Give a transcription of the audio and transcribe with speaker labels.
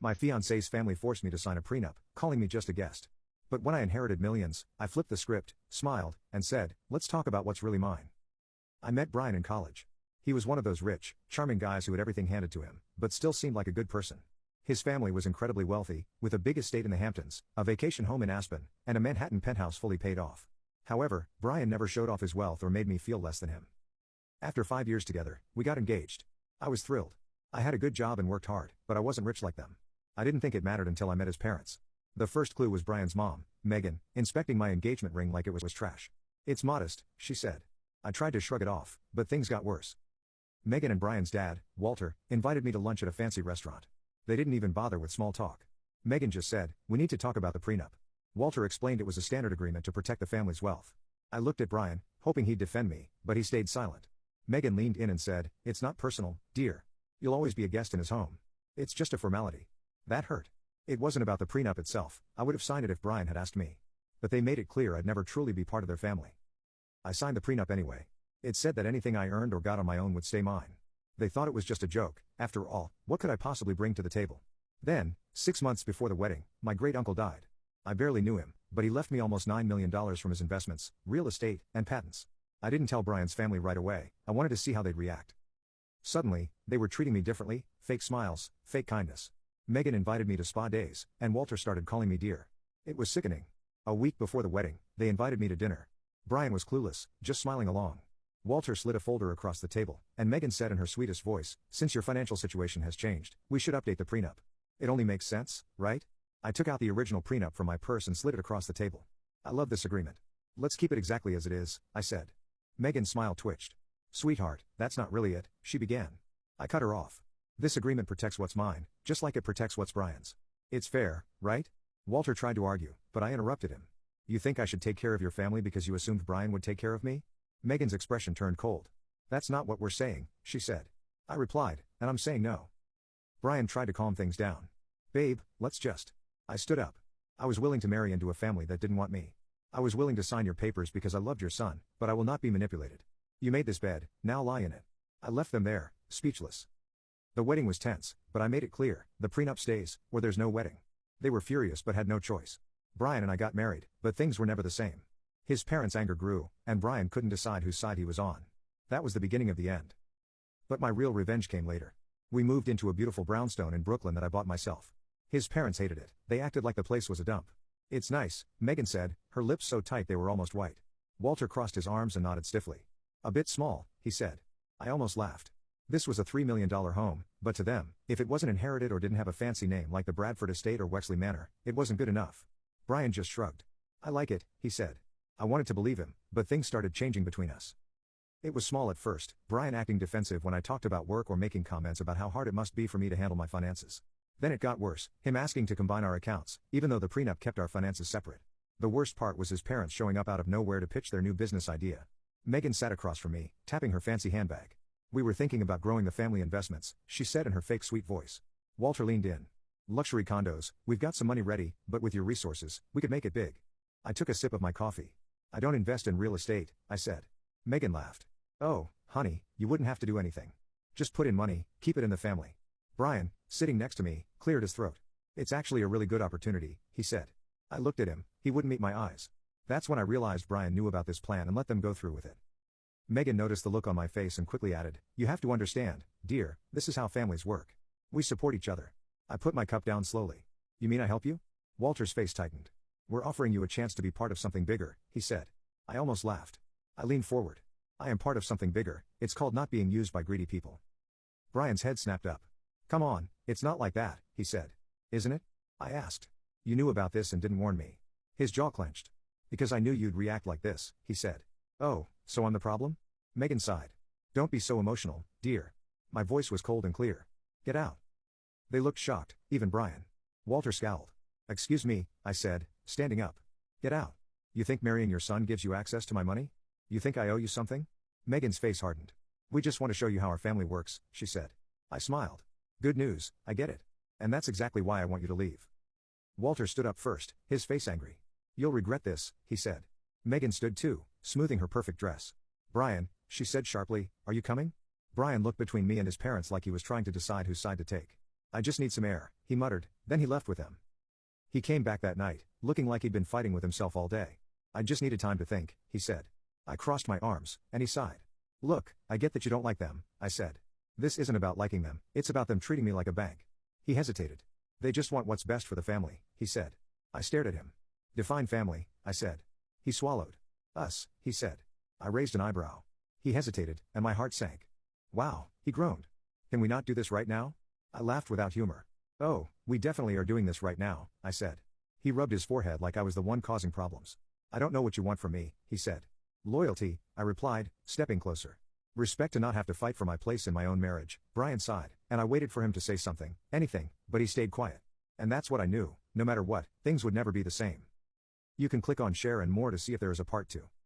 Speaker 1: My fiancé's family forced me to sign a prenup, calling me just a guest. But when I inherited millions, I flipped the script, smiled, and said, let's talk about what's really mine. I met Brian in college. He was one of those rich, charming guys who had everything handed to him, but still seemed like a good person. His family was incredibly wealthy, with a big estate in the Hamptons, a vacation home in Aspen, and a Manhattan penthouse fully paid off. However, Brian never showed off his wealth or made me feel less than him. After 5 years together, we got engaged. I was thrilled. I had a good job and worked hard, but I wasn't rich like them. I didn't think it mattered until I met his parents. The first clue was Brian's mom, Megan, inspecting my engagement ring like it was trash. It's modest, she said. I tried to shrug it off, but things got worse. Megan and Brian's dad, Walter, invited me to lunch at a fancy restaurant. They didn't even bother with small talk. Megan just said, we need to talk about the prenup. Walter explained it was a standard agreement to protect the family's wealth. I looked at Brian, hoping he'd defend me, but he stayed silent. Megan leaned in and said, it's not personal, dear. You'll always be a guest in his home. It's just a formality. That hurt. It wasn't about the prenup itself. I would have signed it if Brian had asked me. But they made it clear I'd never truly be part of their family. I signed the prenup anyway. It said that anything I earned or got on my own would stay mine. They thought it was just a joke. After all, what could I possibly bring to the table? Then, 6 months before the wedding, my great-uncle died. I barely knew him, but he left me almost $9 million from his investments, real estate, and patents. I didn't tell Brian's family right away. I wanted to see how they'd react. Suddenly, they were treating me differently, fake smiles, fake kindness. Megan invited me to spa days, and Walter started calling me dear. It was sickening. A week before the wedding, they invited me to dinner. Brian was clueless, just smiling along. Walter slid a folder across the table, and Megan said in her sweetest voice, since your financial situation has changed, we should update the prenup. It only makes sense, right? I took out the original prenup from my purse and slid it across the table. I love this agreement. Let's keep it exactly as it is, I said. Megan's smile twitched. Sweetheart, that's not really it, she began. I cut her off. This agreement protects what's mine, just like it protects what's Brian's. It's fair, right? Walter tried to argue, but I interrupted him. You think I should take care of your family because you assumed Brian would take care of me? Megan's expression turned cold. That's not what we're saying, she said. I replied, and I'm saying no. Brian tried to calm things down. Babe, let's just. I stood up. I was willing to marry into a family that didn't want me. I was willing to sign your papers because I loved your son, but I will not be manipulated. You made this bed, now lie in it. I left them there, speechless. The wedding was tense, but I made it clear, the prenup stays, or there's no wedding. They were furious but had no choice. Brian and I got married, but things were never the same. His parents' anger grew, and Brian couldn't decide whose side he was on. That was the beginning of the end. But my real revenge came later. We moved into a beautiful brownstone in Brooklyn that I bought myself. His parents hated it. They acted like the place was a dump. It's nice, Megan said, her lips so tight they were almost white. Walter crossed his arms and nodded stiffly. A bit small, he said. I almost laughed. This was a $3 million home, but to them, if it wasn't inherited or didn't have a fancy name like the Bradford Estate or Wexley Manor, it wasn't good enough. Brian just shrugged. I like it, he said. I wanted to believe him, but things started changing between us. It was small at first, Brian acting defensive when I talked about work or making comments about how hard it must be for me to handle my finances. Then it got worse, him asking to combine our accounts, even though the prenup kept our finances separate. The worst part was his parents showing up out of nowhere to pitch their new business idea. Megan sat across from me, tapping her fancy handbag. We were thinking about growing the family investments, she said in her fake sweet voice. Walter leaned in. Luxury condos, we've got some money ready, but with your resources, we could make it big. I took a sip of my coffee. I don't invest in real estate, I said. Megan laughed. Oh, honey, you wouldn't have to do anything. Just put in money, keep it in the family. Brian, sitting next to me, cleared his throat. It's actually a really good opportunity, he said. I looked at him, he wouldn't meet my eyes. That's when I realized Brian knew about this plan and let them go through with it. Megan noticed the look on my face and quickly added, you have to understand, dear, this is how families work. We support each other. I put my cup down slowly. You mean I help you? Walter's face tightened. We're offering you a chance to be part of something bigger, he said. I almost laughed. I leaned forward. I am part of something bigger, it's called not being used by greedy people. Brian's head snapped up. Come on, it's not like that, he said. Isn't it? I asked. You knew about this and didn't warn me. His jaw clenched. Because I knew you'd react like this, he said. Oh, so I'm the problem? Megan sighed. Don't be so emotional, dear. My voice was cold and clear. Get out. They looked shocked, even Brian. Walter scowled. Excuse me, I said, standing up. Get out. You think marrying your son gives you access to my money? You think I owe you something? Megan's face hardened. We just want to show you how our family works, she said. I smiled. Good news, I get it. And that's exactly why I want you to leave. Walter stood up first, his face angry. You'll regret this, he said. Megan stood too, smoothing her perfect dress. Brian, she said sharply, are you coming? Brian looked between me and his parents like he was trying to decide whose side to take. I just need some air, he muttered, Then he left with them. He came back that night, looking like he'd been fighting with himself all day. I just needed time to think, he said. I crossed my arms, and he sighed. Look, I get that you don't like them, I said. This isn't about liking them, it's about them treating me like a bank. He hesitated. They just want what's best for the family, he said. I stared at him. Define family, I said. He swallowed. Us, he said. I raised an eyebrow. He hesitated, and my heart sank. Wow, he groaned. Can we not do this right now? I laughed without humor. Oh, we definitely are doing this right now, I said. He rubbed his forehead like I was the one causing problems. I don't know what you want from me, he said. Loyalty, I replied, stepping closer. Respect to not have to fight for my place in my own marriage, Brian sighed, and I waited for him to say something, anything, but he stayed quiet. And that's what I knew, no matter what, things would never be the same. You can click on share and more to see if there is a part 2.